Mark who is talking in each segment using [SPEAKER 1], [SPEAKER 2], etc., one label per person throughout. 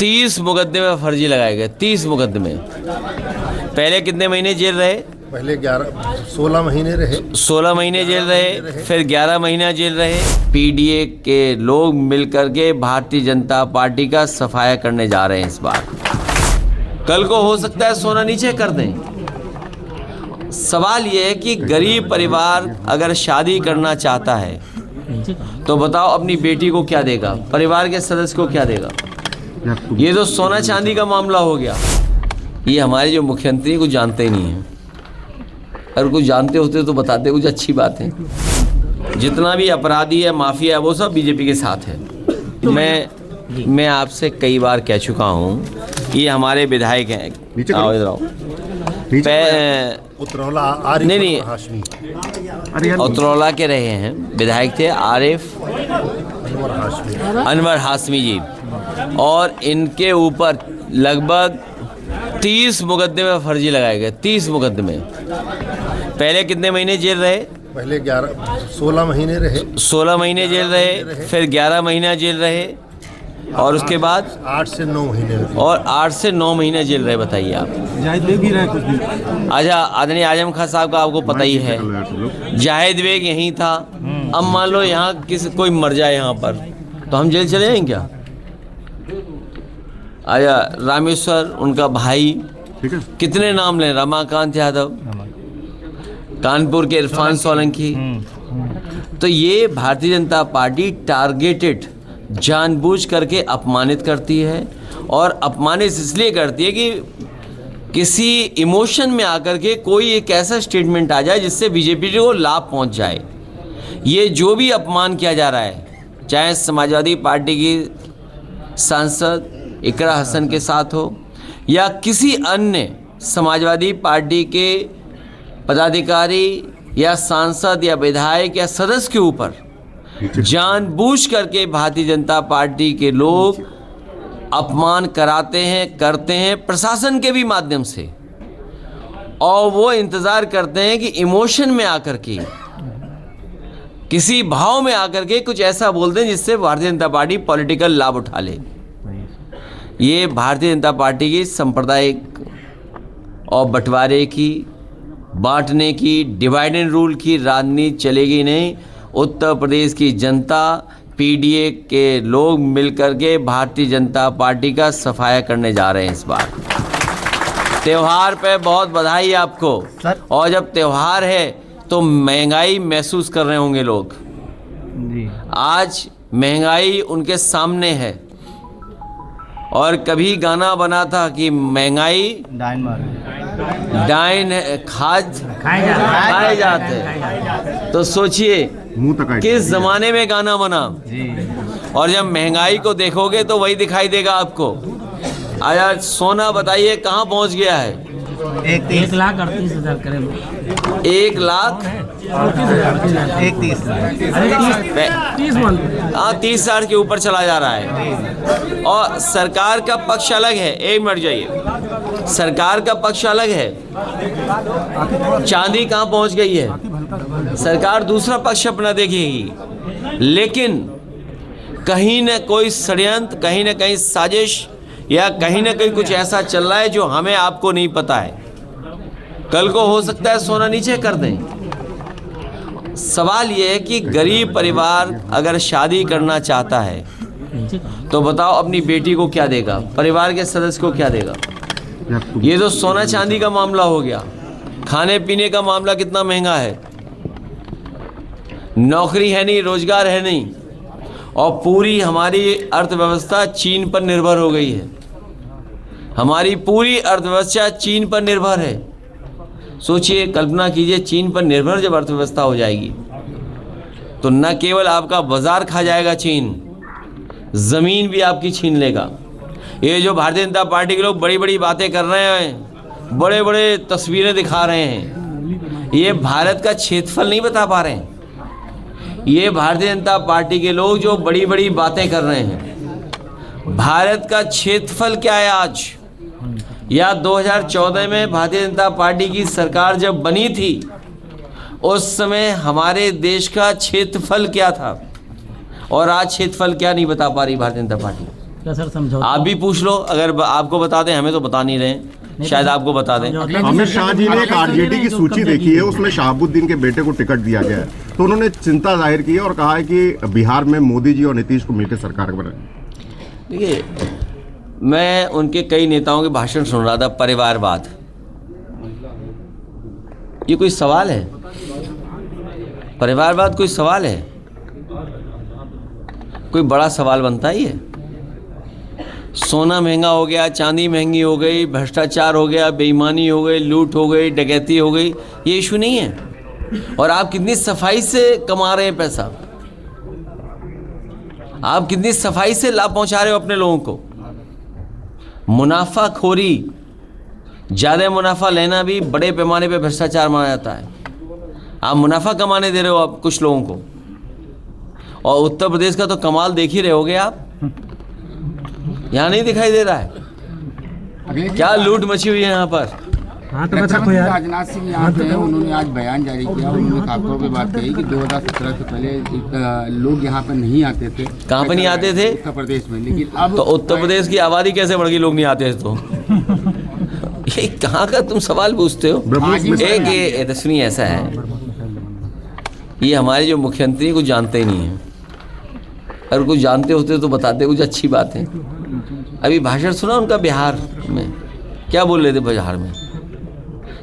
[SPEAKER 1] 30 मुकदमे फर्जी लगाए गए। 30 मुकदमे। पहले कितने महीने जेल रहे?
[SPEAKER 2] पहले 16 महीने रहे।
[SPEAKER 1] 16 महीने जेल रहे, फिर 11 महीना जेल रहे। पीडीए के लोग मिलकर के भारतीय जनता पार्टी का सफाया करने जा रहे हैं इस बार। कल को हो सकता है सोना नीचे कर दें। सवाल ये है कि गरीब परिवार अगर शादी करना चाहता है तो बताओ अपनी बेटी को क्या देगा, परिवार के सदस्य को क्या देगा? ये तो सोना चांदी का मामला हो गया। ये हमारे जो मुख्यमंत्री कुछ जानते ही नहीं हैं। अगर कुछ जानते होते तो बताते, कुछ अच्छी बात है। जितना भी अपराधी है, माफिया है, वो सब बीजेपी के साथ है। मैं आपसे कई बार कह चुका हूँ, ये हमारे विधायक हैं। आओ इधर आओ। नहीं, उतरौला के रहे हैं, विधायक थे आरिफ अनवर हाशमी जी, और इनके ऊपर लगभग 30 मुकदमे फर्जी लगाए गए। 30 मुकदमे। पहले कितने महीने जेल रहे?
[SPEAKER 2] पहले 16 महीने रहे।
[SPEAKER 1] 16 महीने जेल रहे, फिर 11 महीना जेल रहे, और उसके बाद
[SPEAKER 2] 8 से 9 महीने।
[SPEAKER 1] और 8 से 9 महीने जेल रहे। बताइए आप।
[SPEAKER 3] जाहिद बेग भी रहे कुछ दिन।
[SPEAKER 1] अच्छा, आदरणीय आजम खान साहब का आपको पता ही है, जाहिद बेग यहीं था। अब मान लो यहाँ कोई मर जाए यहाँ पर, तो हम जेल चले जाएंगे क्या? आया रामेश्वर, उनका भाई,
[SPEAKER 3] ठीक है,
[SPEAKER 1] कितने नाम लें, रमाकांत यादव, कानपुर के इरफान सोलंकी। तो ये भारतीय जनता पार्टी टारगेटेड जानबूझ करके अपमानित करती है, और अपमानित इसलिए करती है कि किसी इमोशन में आकर के कोई एक ऐसा स्टेटमेंट आ जाए जिससे बीजेपी को लाभ पहुंच जाए। ये जो भी अपमान किया जा रहा है, चाहे समाजवादी पार्टी की सांसद इकरा हसन के साथ हो या किसी अन्य समाजवादी पार्टी के पदाधिकारी या सांसद या विधायक या सदस्य के ऊपर, जानबूझ करके भारतीय जनता पार्टी के लोग अपमान कराते हैं, करते हैं प्रशासन के भी माध्यम से, और वो इंतज़ार करते हैं कि इमोशन में आकर के, किसी भाव में आकर के कुछ ऐसा बोल दें जिससे भारतीय जनता पार्टी पॉलिटिकल लाभ उठा ले। ये भारतीय जनता पार्टी की सांप्रदायिक और बंटवारे की, बांटने की, डिवाइड एंड रूल की राजनीति चलेगी नहीं। उत्तर प्रदेश की जनता, पीडीए के लोग मिलकर के भारतीय जनता पार्टी का सफाया करने जा रहे हैं इस बार। त्योहार पे बहुत बधाई आपको। और जब त्योहार है तो महंगाई महसूस कर रहे होंगे लोग। आज महंगाई उनके सामने है, और कभी गाना बना था कि महंगाई डाइन खाए जाते हैं। तो सोचिए किस जमाने में गाना बना। और जब महंगाई को देखोगे तो वही दिखाई देगा आपको। आया सोना बताइए कहाँ पहुँच गया है?
[SPEAKER 4] 1,38,000 करीब।
[SPEAKER 1] 30,000 के ऊपर चला जा रहा है। और सरकार का पक्ष अलग है। एक मिनट जाइए, सरकार का पक्ष अलग है। चांदी कहाँ पहुंच गई है? सरकार दूसरा पक्ष अपना देखेगी, लेकिन कहीं न कोई षड्यंत्र, कहीं न कहीं साजिश, या कहीं न कहीं कुछ ऐसा चल रहा है जो हमें आपको नहीं पता है। कल को हो सकता है सोना नीचे कर दें। सवाल ये है कि गरीब परिवार अगर शादी करना चाहता है तो बताओ अपनी बेटी को क्या देगा, परिवार के सदस्य को क्या देगा? ये तो सोना चांदी का मामला हो गया। खाने पीने का मामला कितना महंगा है, नौकरी है नहीं, रोजगार है नहीं, और पूरी हमारी अर्थव्यवस्था चीन पर निर्भर हो गई है। हमारी पूरी अर्थव्यवस्था चीन पर निर्भर है। सोचिए, कल्पना कीजिए, चीन पर निर्भर जब अर्थव्यवस्था हो जाएगी तो न केवल आपका बाजार खा जाएगा चीन, ज़मीन भी आपकी छीन लेगा। ये जो भारतीय जनता पार्टी के लोग बड़ी बड़ी बातें कर रहे हैं, बड़े बड़े तस्वीरें दिखा रहे हैं, ये भारत का क्षेत्रफल नहीं बता पा रहे हैं। ये भारतीय जनता पार्टी के लोग जो बड़ी बड़ी बातें कर रहे हैं, भारत का क्षेत्रफल क्या है आज, या 2014 में भारतीय जनता पार्टी की सरकार जब बनी थी उस समय हमारे देश का क्षेत्रफल क्या था, और आज क्षेत्रफल क्या नहीं बता पा रही भारतीय जनता पार्टी।
[SPEAKER 4] क्या सर समझौता?
[SPEAKER 1] आप भी पूछ लो, अगर आपको बता दें, हमें तो बता नहीं रहे, शायद आपको बता दें।
[SPEAKER 5] अमित शाह जी ने एक आरजेडी की सूची देखी है, उसमें शहाबुद्दीन के बेटे को टिकट दिया गया है, तो उन्होंने चिंता जाहिर की है और कहा है कि बिहार में मोदी जी और नीतीश को मिलकर सरकार बनाए।
[SPEAKER 1] देखिए, मैं उनके कई नेताओं के भाषण सुन रहा था, परिवारवाद, ये कोई सवाल है? परिवारवाद कोई सवाल है? कोई बड़ा सवाल बनता ही है? सोना महंगा हो गया, चांदी महंगी हो गई, भ्रष्टाचार हो गया, बेईमानी हो गई, लूट हो गई, डकैती हो गई, ये इशू नहीं है। और आप कितनी सफाई से कमा रहे हैं पैसा, आप कितनी सफाई से लाभ पहुंचा रहे हो अपने लोगों को। मुनाफाखोरी, ज़्यादा मुनाफा लेना भी बड़े पैमाने पे भ्रष्टाचार माना जाता है। आप मुनाफा कमाने दे रहे हो आप कुछ लोगों को, और उत्तर प्रदेश का तो कमाल देख ही रहे होगे आप, यहाँ नहीं दिखाई दे रहा है क्या लूट मची हुई है यहाँ पर।
[SPEAKER 4] हाँ तो बता कोई यार।
[SPEAKER 6] राजनाथ सिंह यहाँ पे हैं, उन्होंने आज बयान जारी किया, उन्होंने खासतौर पे बात कही कि 2017 से पहले लोग यहाँ पे नहीं आते थे।
[SPEAKER 1] कहाँ पे नहीं आते थे?
[SPEAKER 6] उत्तर प्रदेश में, लेकिन अब
[SPEAKER 1] तो उत्तर प्रदेश की आबादी कैसे बढ़ गई, लोग नहीं आते तो? ये कहाँ का तुम सवाल पूछते हो? एक ये तस्वीर ऐसा है, ये हमारे जो मुख्यमंत्री हैं कुछ जानते ही नहीं हैं, अगर कुछ जानते होते तो बताते, कुछ अच्छी बात है। अभी भाषण सुना उनका बिहार में, क्या बोल रहे थे बिहार में?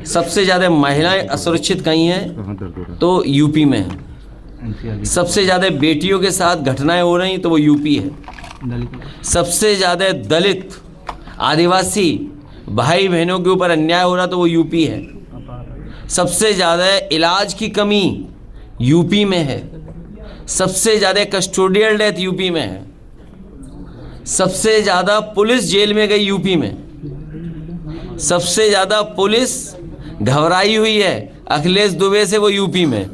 [SPEAKER 1] सबसे ज़्यादा महिलाएं असुरक्षित कहीं हैं तो यूपी में है, सबसे ज़्यादा बेटियों के साथ घटनाएं हो रही तो वो यूपी है, सबसे ज़्यादा दलित आदिवासी भाई बहनों के ऊपर अन्याय हो रहा तो वो यूपी है, सबसे ज़्यादा इलाज की कमी यूपी में है, सबसे ज़्यादा कस्टोडियल डेथ यूपी में है, सबसे ज़्यादा पुलिस जेल में गई यूपी में, सबसे ज़्यादा पुलिस घबराई हुई है अखिलेश दुबे से, वो यूपी में।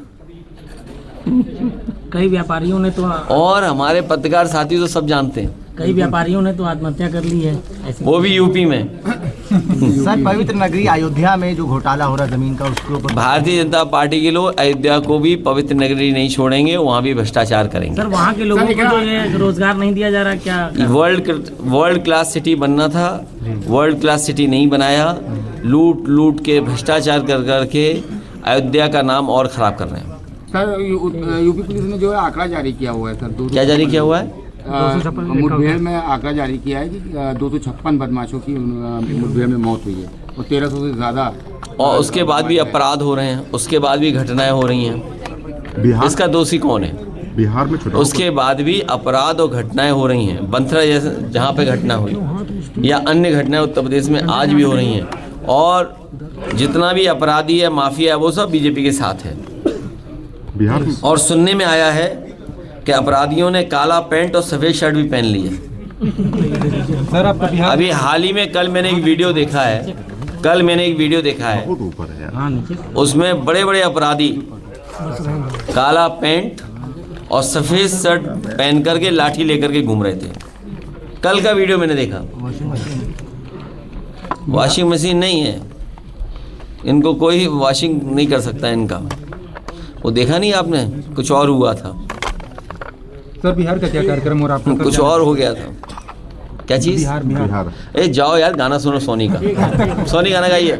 [SPEAKER 4] कई व्यापारियों ने तो
[SPEAKER 1] और हमारे पत्रकार साथी तो सब जानते हैं,
[SPEAKER 4] कई व्यापारियों ने तो आत्महत्या कर ली है ऐसे।
[SPEAKER 1] वो भी यूपी में।
[SPEAKER 7] सर, पवित्र नगरी अयोध्या में जो घोटाला हो रहा जमीन का, उसके ऊपर
[SPEAKER 1] भारतीय जनता पार्टी के लोग अयोध्या को भी पवित्र नगरी नहीं छोड़ेंगे, वहाँ भी भ्रष्टाचार करेंगे।
[SPEAKER 4] सर वहाँ के लोगों को तो ये रोजगार नहीं दिया जा रहा, क्या
[SPEAKER 1] वर्ल्ड क्लास सिटी बनना था, वर्ल्ड क्लास सिटी नहीं बनाया, लूट के भ्रष्टाचार कर करके अयोध्या का नाम और ख़राब कर रहे हैं।
[SPEAKER 6] सर यूपी पुलिस ने जो है आंकड़ा जारी किया हुआ है सर,
[SPEAKER 1] क्या जारी किया हुआ है?
[SPEAKER 6] मुठभेड़ में आंकड़ा जारी किया है कि 256 बदमाशों की मुठभेड़ में मौत हुई है और 1300 से ज़्यादा,
[SPEAKER 1] और उसके बाद भी अपराध हो रहे हैं, उसके बाद भी घटनाएं हो रही हैं।
[SPEAKER 5] बिहार
[SPEAKER 1] इसका दोषी कौन है?
[SPEAKER 5] बिहार में चुनाव
[SPEAKER 1] उसके बाद भी अपराध और घटनाएं हो रही हैं। बंथरा जैसे जहाँ पे घटना हुई या अन्य घटनाएं उत्तर प्रदेश में आज भी हो रही हैं, और जितना भी अपराधी है, माफिया है, वो सब बीजेपी के साथ है।
[SPEAKER 5] बिहार में
[SPEAKER 1] और सुनने में आया है कि अपराधियों ने काला पैंट और सफ़ेद शर्ट भी पहन ली है।
[SPEAKER 3] सर आपका बिहार
[SPEAKER 1] अभी हाल ही में कल मैंने एक वीडियो देखा है,
[SPEAKER 5] बहुत ऊपर है यार।
[SPEAKER 4] हाँ नीचे
[SPEAKER 1] उसमें बड़े बड़े अपराधी काला पैंट और सफ़ेद शर्ट पहन करके लाठी लेकर के घूम रहे थे। कल का वीडियो मैंने देखा। वॉशिंग मशीन नहीं है, इनको कोई वॉशिंग नहीं कर सकता इनका। वो देखा नहीं आपने, कुछ और हुआ था,
[SPEAKER 3] सर बिहार का क्या कार्यक्रम हो रहा है आपका?
[SPEAKER 1] कुछ और हो गया था। क्या चीज़?
[SPEAKER 3] बिहार
[SPEAKER 5] बिहार
[SPEAKER 1] ए जाओ यार, गाना सुनो सोनी का। सोनी गाना गाइए।